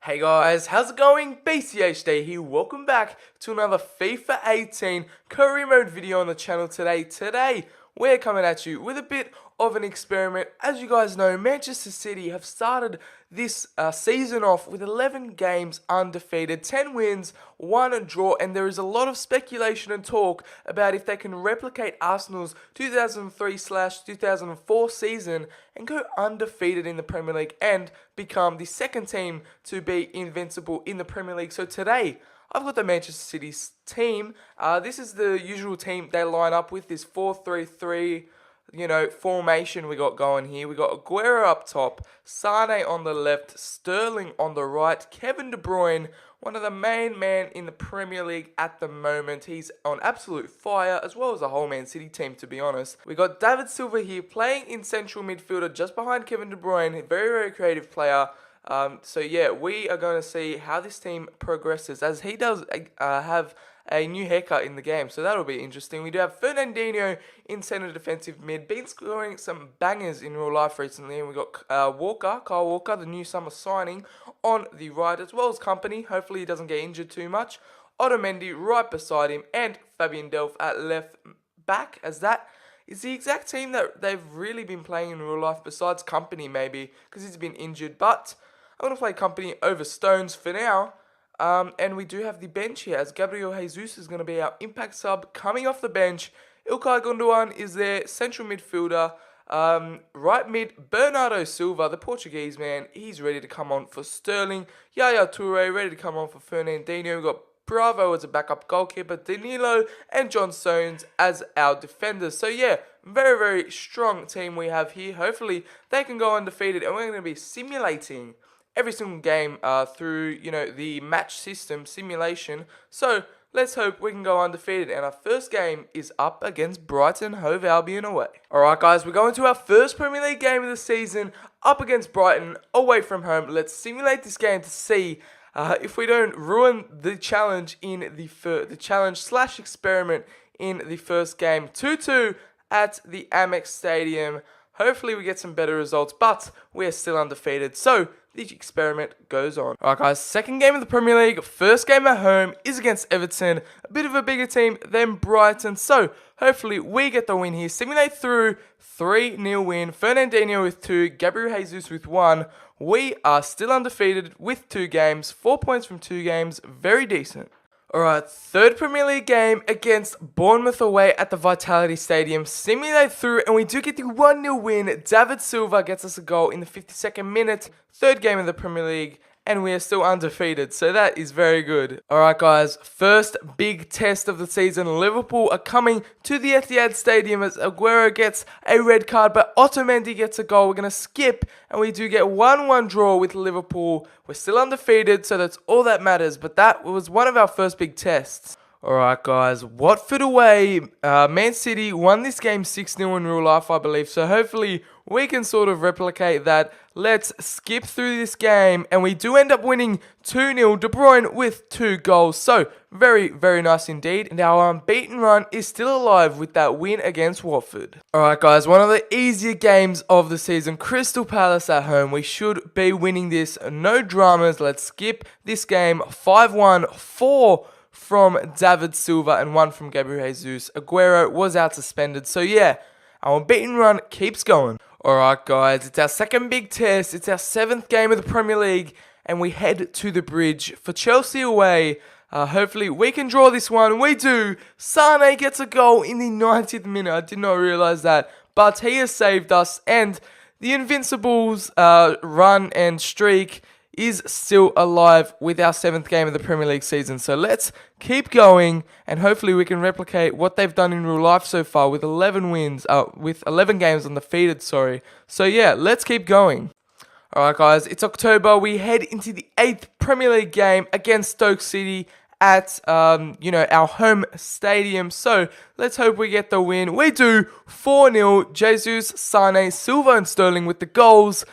Hey guys, how's it going? BCHD here. Welcome back to another FIFA 18 career mode video on the channel today. Today, we're coming at you with a bit of an experiment. As you guys know, Manchester City have started this season off with 11 games undefeated, 10 wins, 1 draw, and there is a lot of speculation and talk about if they can replicate Arsenal's 2003/2004 season and go undefeated in the Premier League and become the second team to be invincible in the Premier League. So today, I've got the Manchester City's team. This is the usual team they line up with, this 4-3-3 formation we got going here. We got Aguero up top, Sane on the left, Sterling on the right, Kevin De Bruyne, one of the main men in the Premier League at the moment. He's on absolute fire, as well as the whole Man City team, to be honest. We got David Silva here playing in central midfielder just behind Kevin De Bruyne. Very, very creative player. So yeah, we are going to see how this team progresses, as he does have a new haircut in the game, so that'll be interesting. We do have Fernandinho in centre defensive mid, been scoring some bangers in real life recently, and we got Kyle Walker, the new summer signing, on the right, as well as Company. Hopefully he doesn't get injured too much. Otamendi right beside him, and Fabian Delph at left back, as that is the exact team that they've really been playing in real life, besides Company maybe, because he's been injured. But I'm going to play Company over Stones for now. And we do have the bench here, as Gabriel Jesus is going to be our impact sub coming off the bench. Ilkay Gundogan is their central midfielder. Right mid, Bernardo Silva, the Portuguese man, he's ready to come on for Sterling. Yaya Toure ready to come on for Fernandinho. We've got Bravo as a backup goalkeeper, Danilo and John Stones as our defenders. So yeah, very, very strong team we have here. Hopefully they can go undefeated, and we're going to be simulating every single game through, the match system simulation. So let's hope we can go undefeated. And our first game is up against Brighton Hove Albion away. Alright guys, we're going to our first Premier League game of the season, up against Brighton away from home. Let's simulate this game to see if we don't ruin the challenge in the challenge/experiment in the first game. 2-2 at the Amex Stadium. Hopefully we get some better results, but we are still undefeated. So the experiment goes on. Alright guys, second game of the Premier League, first game at home is against Everton, a bit of a bigger team than Brighton, so hopefully we get the win here. Simulate through, 3-0 win, Fernandinho with 2, Gabriel Jesus with 1. We are still undefeated with 2 games, 4 points from 2 games, very decent. Alright, third Premier League game against Bournemouth away at the Vitality Stadium. Simulate through, and we do get the 1-0 win. David Silva gets us a goal in the 52nd minute. Third game of the Premier League, and we are still undefeated, so that is very good. Alright guys, first big test of the season. Liverpool are coming to the Etihad Stadium as Aguero gets a red card, but Otamendi gets a goal. We're going to skip, and we do get 1-1 draw with Liverpool. We're still undefeated, so that's all that matters, but that was one of our first big tests. Alright guys, Watford away, Man City won this game 6-0 in real life, I believe, so hopefully we can sort of replicate that. Let's skip through this game, and we do end up winning 2-0, De Bruyne with 2 goals, so very, very nice indeed, and our unbeaten run is still alive with that win against Watford. Alright guys, one of the easier games of the season, Crystal Palace at home. We should be winning this, no dramas. Let's skip this game, 5-1, 4 from David Silva and 1 from Gabriel Jesus. Aguero was out suspended, so yeah, our unbeaten run keeps going. Alright guys, it's our second big test, it's our 7th game of the Premier League, and we head to the bridge for Chelsea away. Hopefully we can draw this one. We do. Sane gets a goal in the 90th minute. I did not realise that, but he has saved us, and the Invincibles run and streak is still alive with our 7th game of the Premier League season. So let's keep going, and hopefully we can replicate what they've done in real life so far with 11 wins, with 11 games undefeated, sorry. So yeah, let's keep going. Alright guys, it's October. We head into the 8th Premier League game against Stoke City at, our home stadium. So let's hope we get the win. We do. 4-0, Jesus, Sane, Silva and Sterling with the goals.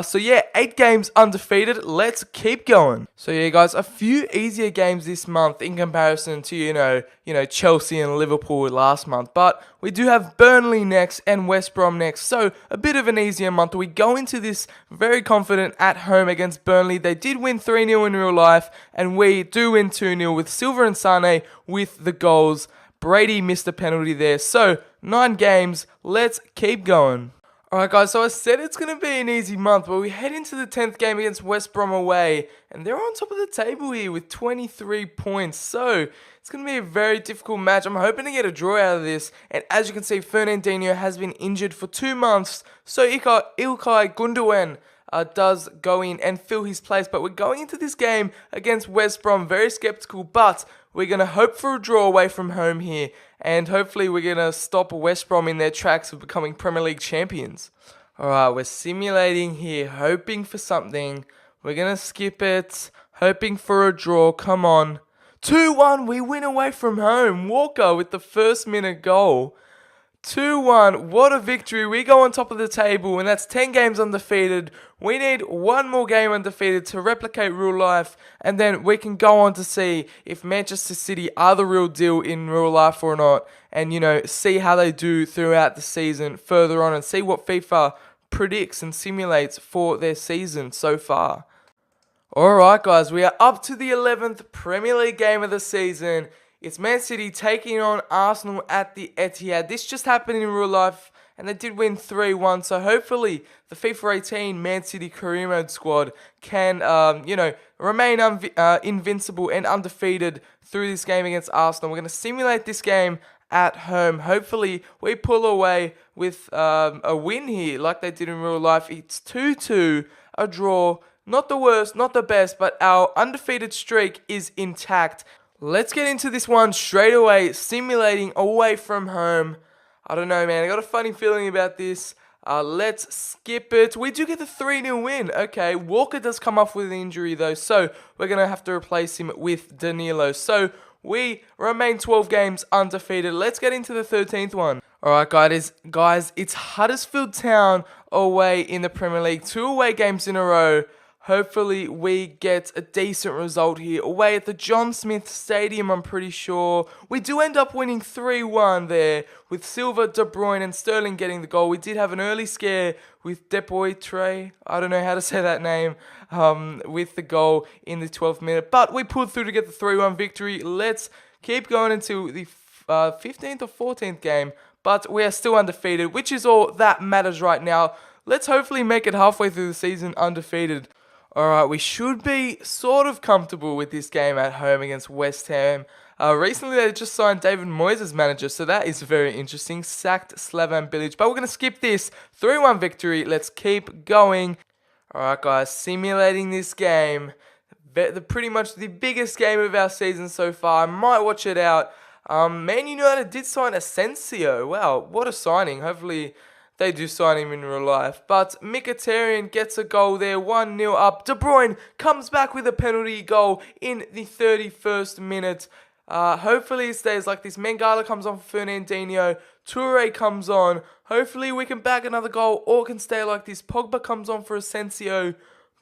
So yeah, 8 games undefeated. Let's keep going. So yeah, guys, a few easier games this month in comparison to, Chelsea and Liverpool last month. But we do have Burnley next and West Brom next. So a bit of an easier month. We go into this very confident at home against Burnley. They did win 3-0 in real life, and we do win 2-0 with Silva and Sane with the goals. Brady missed a penalty there. So 9 games. Let's keep going. Alright guys, so I said it's going to be an easy month, but we head into the 10th game against West Brom away, and they're on top of the table here with 23 points, so it's going to be a very difficult match. I'm hoping to get a draw out of this, and as you can see, Fernandinho has been injured for 2 months, so Ilkay Gundogan does go in and fill his place, but we're going into this game against West Brom very skeptical, but we're going to hope for a draw away from home here, and hopefully we're going to stop West Brom in their tracks of becoming Premier League champions. Alright, we're simulating here, hoping for something. We're going to skip it, hoping for a draw, come on. 2-1, we win away from home. Walker with the first minute goal. 2-1, what a victory. We go on top of the table, and that's 10 games undefeated. We need one more game undefeated to replicate real life, and then we can go on to see if Manchester City are the real deal in real life or not, and, see how they do throughout the season further on, and see what FIFA predicts and simulates for their season so far. Alright guys, we are up to the 11th Premier League game of the season. It's Man City taking on Arsenal at the Etihad. This just happened in real life, and they did win 3-1. So hopefully the FIFA 18 Man City career mode squad can, remain invincible and undefeated through this game against Arsenal. We're going to simulate this game at home. Hopefully we pull away with a win here like they did in real life. It's 2-2, a draw. Not the worst, not the best, but our undefeated streak is intact. Let's get into this one straight away, simulating away from home. I don't know, man. I got a funny feeling about this. Let's skip it. We do get the 3-0 win. Okay, Walker does come off with an injury, though, so we're going to have to replace him with Danilo. So we remain 12 games undefeated. Let's get into the 13th one. Alright, guys, it's Huddersfield Town away in the Premier League. 2 away games in a row. Hopefully we get a decent result here. Away at the John Smith Stadium, I'm pretty sure. We do end up winning 3-1 there, with Silva, De Bruyne and Sterling getting the goal. We did have an early scare with Depoitre, I don't know how to say that name, with the goal in the 12th minute. But we pulled through to get the 3-1 victory. Let's keep going into the 15th or 14th game. But we are still undefeated, which is all that matters right now. Let's hopefully make it halfway through the season undefeated. Alright, we should be sort of comfortable with this game at home against West Ham. Recently, they just signed David Moyes as manager, so that is very interesting. Sacked Slaven Bilic, but we're going to skip this. 3-1 victory. Let's keep going. Alright, guys, simulating this game. Pretty much the biggest game of our season so far. I might watch it out. Man United did sign Asensio. Wow, what a signing. Hopefully they do sign him in real life. But Mkhitaryan gets a goal there, 1-0 up. De Bruyne comes back with a penalty goal in the 31st minute. Hopefully it stays like this. Mangala comes on for Fernandinho. Toure comes on. Hopefully we can bag another goal or can stay like this. Pogba comes on for Asensio.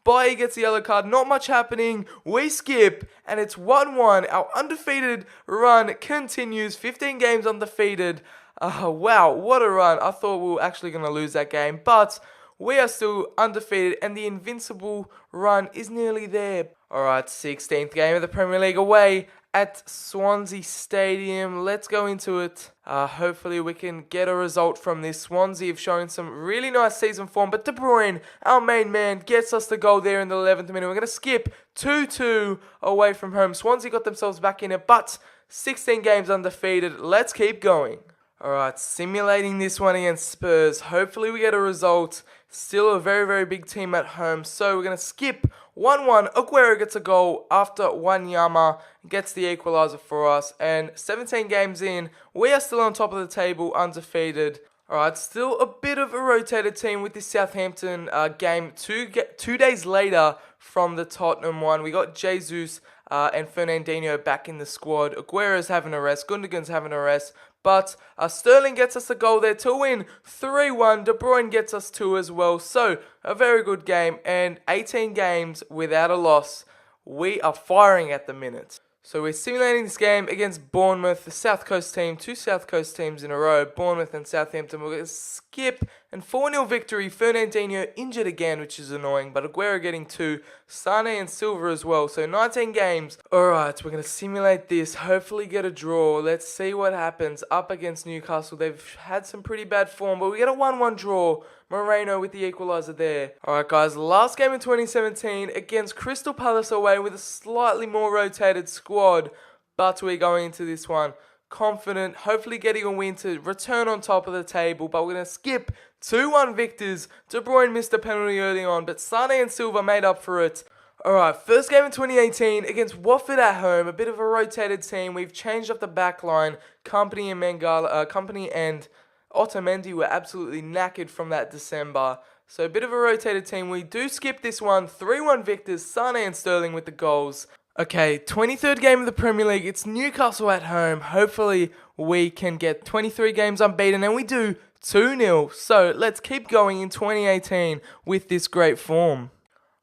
Bailly gets a yellow card. Not much happening. We skip and it's 1-1. Our undefeated run continues. 15 games undefeated. Wow, what a run. I thought we were actually going to lose that game, but we are still undefeated, and the invincible run is nearly there. Alright, 16th game of the Premier League away at Swansea Stadium. Let's go into it. Hopefully we can get a result from this. Swansea have shown some really nice season form, but De Bruyne, our main man, gets us the goal there in the 11th minute. We're going to skip 2-2 away from home. Swansea got themselves back in it, but 16 games undefeated. Let's keep going. Alright, simulating this one against Spurs. Hopefully we get a result. Still a very, very big team at home. So we're going to skip 1-1. Aguero gets a goal after Wanyama gets the equaliser for us. And 17 games in, we are still on top of the table, undefeated. Alright, still a bit of a rotated team with this Southampton game. 2 days later from the Tottenham one, we got Jesus and Fernandinho back in the squad. Aguero's having a rest, Gundogan's having a rest, but Sterling gets us a goal there to win 3-1. De Bruyne gets us 2 as well. So, a very good game, and 18 games without a loss. We are firing at the minute. So we're simulating this game against Bournemouth, the South Coast team, 2 South Coast teams in a row, Bournemouth and Southampton. We're going to skip, and 4-0 victory. Fernandinho injured again, which is annoying, but Aguero getting 2, Sane and Silva as well, so 19 games. Alright, we're going to simulate this, hopefully get a draw. Let's see what happens up against Newcastle. They've had some pretty bad form, but we get a 1-1 draw. Moreno with the equaliser there. Alright guys, last game in 2017 against Crystal Palace away with a slightly more rotated squad. But we're going into this one confident, hopefully getting a win to return on top of the table. But we're going to skip 2-1 victors. De Bruyne missed a penalty early on, but Sane and Silva made up for it. Alright, first game in 2018 against Watford at home. A bit of a rotated team. We've changed up the back line. Company and Otamendi were absolutely knackered from that December. So a bit of a rotated team. We do skip this one. 3-1 victors. Sane and Sterling with the goals. Okay, 23rd game of the Premier League. It's Newcastle at home. Hopefully we can get 23 games unbeaten, and we do 2-0. So let's keep going in 2018 with this great form.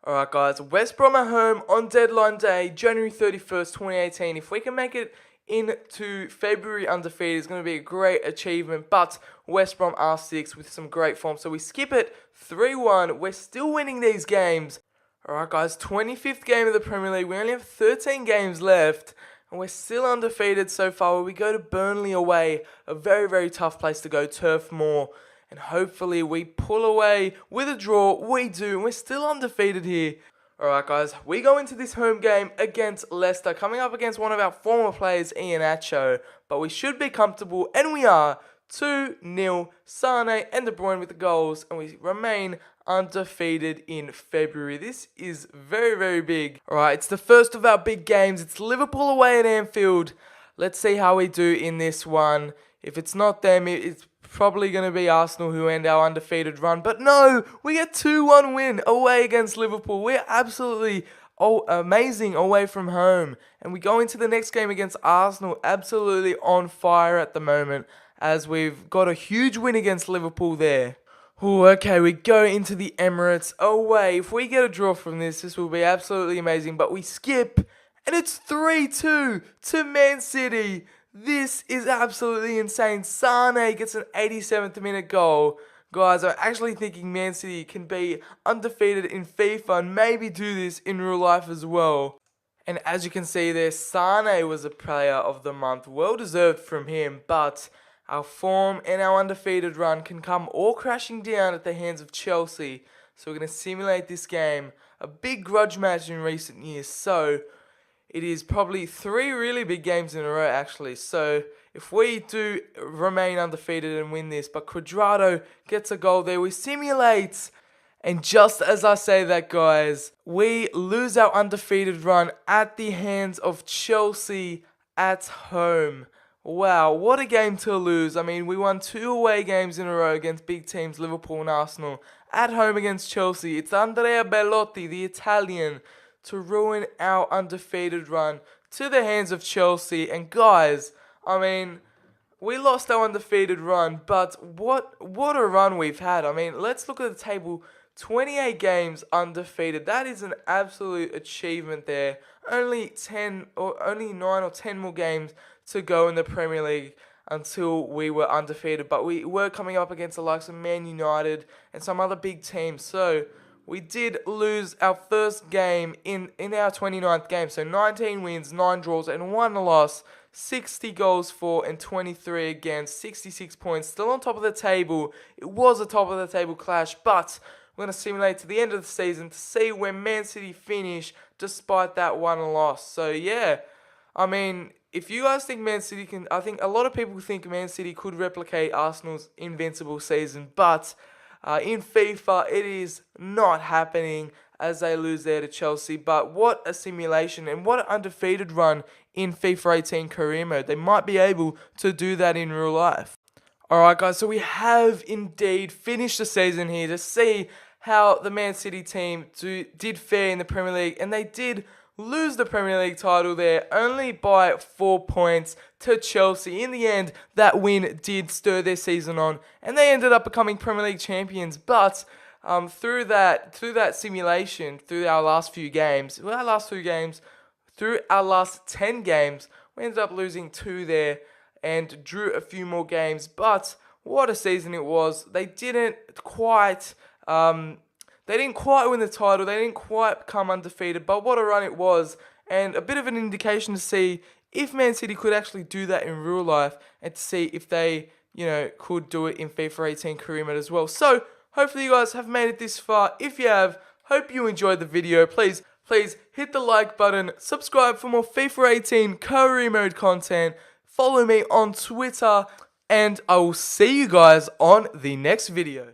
Alright guys, West Brom at home on deadline day, January 31st, 2018. If we can make it into February undefeated, is going to be a great achievement, but West Brom are 6 with some great form, so we skip it 3-1. We're still winning these games. Alright guys, 25th game of the Premier League. We only have 13 games left, and we're still undefeated so far. Where we go to Burnley away, a very, very tough place to go, Turf Moor, and hopefully we pull away with a draw. We do, and we're still undefeated here. Alright guys, we go into this home game against Leicester, coming up against one of our former players, Iheanacho, but we should be comfortable, and we are. 2-0, Sane and De Bruyne with the goals, and we remain undefeated in February. This is very, very big. Alright, it's the first of our big games. It's Liverpool away at Anfield. Let's see how we do in this one. If it's not them, it's probably going to be Arsenal who end our undefeated run. But no, we get 2-1 win away against Liverpool. We're absolutely amazing away from home. And we go into the next game against Arsenal absolutely on fire at the moment, as we've got a huge win against Liverpool there. Ooh, okay, we go into the Emirates away. If we get a draw from this will be absolutely amazing. But we skip, and it's 3-2 to Man City. This is absolutely insane. Sane gets an 87th minute goal. Guys, I'm actually thinking Man City can be undefeated in FIFA and maybe do this in real life as well. And as you can see there, Sane was a player of the month. Well deserved from him, but our form and our undefeated run can come all crashing down at the hands of Chelsea. So we're going to simulate this game. A big grudge match in recent years. So it is probably 3 really big games in a row actually. So if we do remain undefeated and win this, but Cuadrado gets a goal there, we simulate. And just as I say that, guys, we lose our undefeated run at the hands of Chelsea at home. Wow, what a game to lose. I mean, we won 2 away games in a row against big teams, Liverpool and Arsenal. At home against Chelsea, it's Andrea Bellotti, the Italian, to ruin our undefeated run to the hands of Chelsea. And guys, I mean, we lost our undefeated run, but what a run we've had. I mean, let's look at the table. 28 games undefeated. That is an absolute achievement there. Only 9 or 10 more games to go in the Premier League until we were undefeated. But we were coming up against the likes of Man United and some other big teams. So we did lose our first game in our 29th game. So 19 wins, 9 draws, and 1 loss. 60 goals for and 23 against. 66 points. Still on top of the table. It was a top of the table clash, but we're going to simulate to the end of the season to see where Man City finish despite that 1 loss. So yeah, I mean, if you guys think Man City can, I think a lot of people think Man City could replicate Arsenal's invincible season, but in FIFA it is not happening as they lose there to Chelsea. But what a simulation and what an undefeated run in FIFA 18 career mode. They might be able to do that in real life. Alright, guys, so we have indeed finished the season here to see how the Man City team did fare in the Premier League, and they did lose the Premier League title there only by 4 points to Chelsea. In the end, that win did stir their season on, and they ended up becoming Premier League champions. But through that simulation, through our last 10 games, we ended up losing 2 there and drew a few more games. But what a season it was! They didn't quite win the title. They didn't quite come undefeated. But what a run it was, and a bit of an indication to see if Man City could actually do that in real life, and to see if they, could do it in FIFA 18 career mode as well. So hopefully you guys have made it this far. If you have, hope you enjoyed the video. Please hit the like button, subscribe for more FIFA 18 career mode content. Follow me on Twitter, and I will see you guys on the next video.